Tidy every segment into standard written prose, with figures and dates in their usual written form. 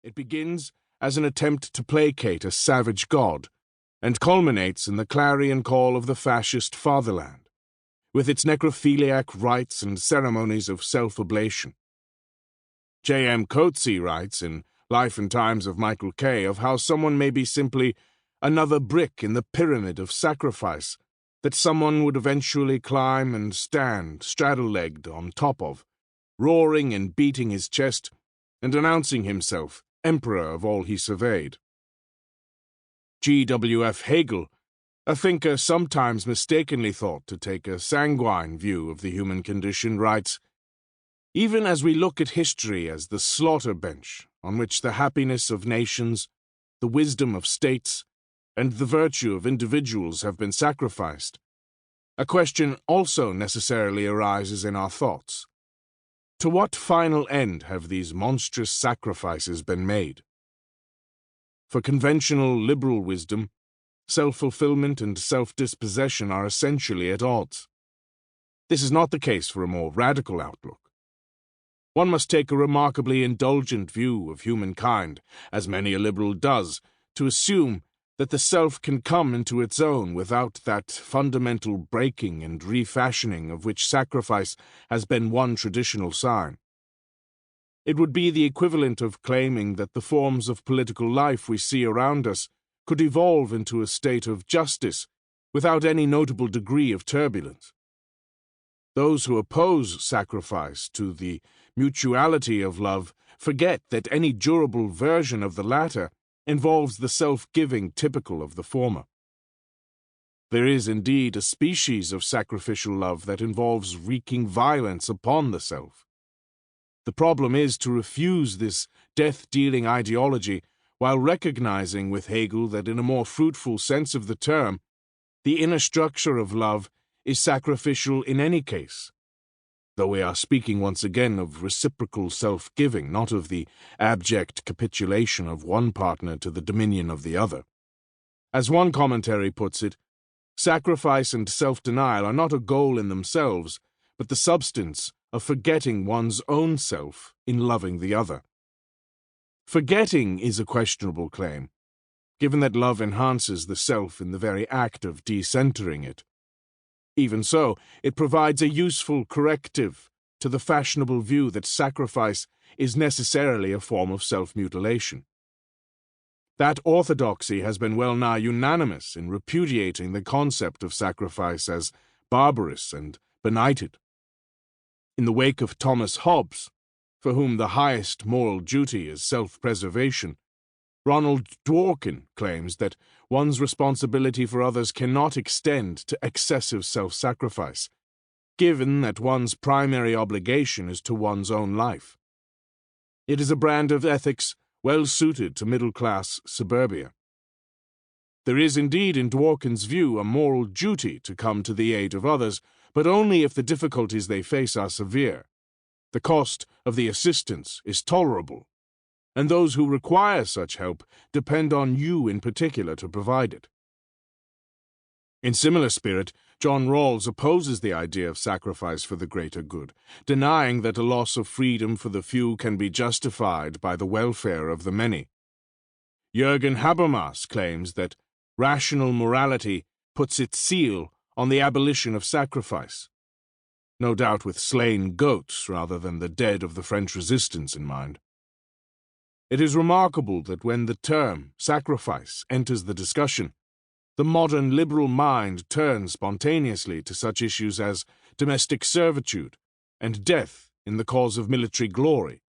It begins as an attempt to placate a savage god, and culminates in the clarion call of the fascist fatherland, with its necrophiliac rites and ceremonies of self-oblation. J.M. Coetzee writes in Life and Times of Michael Kay of how someone may be simply another brick in the pyramid of sacrifice that someone would eventually climb and stand straddle-legged on top of, roaring and beating his chest and announcing himself emperor of all he surveyed. G.W.F. Hegel, a thinker sometimes mistakenly thought to take a sanguine view of the human condition, writes, "Even as we look at history as the slaughter bench on which the happiness of nations, the wisdom of states, and the virtue of individuals have been sacrificed, a question also necessarily arises in our thoughts. To what final end have these monstrous sacrifices been made? For conventional liberal wisdom, self-fulfillment and self-dispossession are essentially at odds. This is not the case for a more radical outlook. One must take a remarkably indulgent view of humankind, as many a liberal does, to assume that the self can come into its own without that fundamental breaking and refashioning of which sacrifice has been one traditional sign. It would be the equivalent of claiming that the forms of political life we see around us could evolve into a state of justice without any notable degree of turbulence. Those who oppose sacrifice to the mutuality of love forget that any durable version of the latter involves the self-giving typical of the former. There is indeed a species of sacrificial love that involves wreaking violence upon the self. The problem is to refuse this death-dealing ideology while recognizing with Hegel that in a more fruitful sense of the term, the inner structure of love is sacrificial in any case, though we are speaking once again of reciprocal self-giving, not of the abject capitulation of one partner to the dominion of the other. As one commentary puts it, sacrifice and self-denial are not a goal in themselves, but the substance of forgetting one's own self in loving the other. Forgetting is a questionable claim, given that love enhances the self in the very act of decentering it. Even so, it provides a useful corrective to the fashionable view that sacrifice is necessarily a form of self-mutilation. That orthodoxy has been well-nigh unanimous in repudiating the concept of sacrifice as barbarous and benighted. In the wake of Thomas Hobbes, for whom the highest moral duty is self-preservation, Ronald Dworkin claims that one's responsibility for others cannot extend to excessive self-sacrifice, given that one's primary obligation is to one's own life. It is a brand of ethics well suited to middle-class suburbia. There is indeed in Dworkin's view a moral duty to come to the aid of others, but only if the difficulties they face are severe, the cost of the assistance is tolerable, and those who require such help depend on you in particular to provide it. In similar spirit, John Rawls opposes the idea of sacrifice for the greater good, denying that a loss of freedom for the few can be justified by the welfare of the many. Jürgen Habermas claims that rational morality puts its seal on the abolition of sacrifice, no doubt with slain goats rather than the dead of the French resistance in mind. It is remarkable that when the term sacrifice enters the discussion, the modern liberal mind turns spontaneously to such issues as domestic servitude and death in the cause of military glory,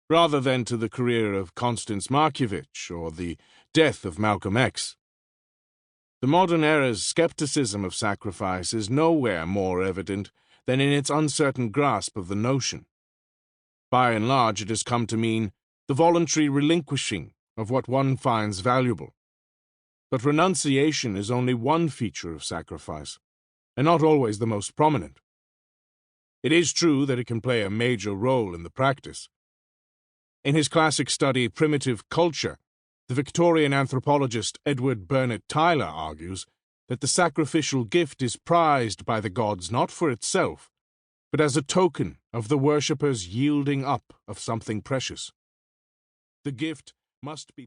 rather than to the career of Constance Markievicz or the death of Malcolm X. The modern era's skepticism of sacrifice is nowhere more evident than in its uncertain grasp of the notion. By and large, it has come to mean the voluntary relinquishing of what one finds valuable. But renunciation is only one feature of sacrifice, and not always the most prominent. It is true that it can play a major role in the practice. In his classic study, Primitive Culture, the Victorian anthropologist Edward Burnett Tyler argues that the sacrificial gift is prized by the gods not for itself, but as a token of the worshipper's yielding up of something precious. The gift must be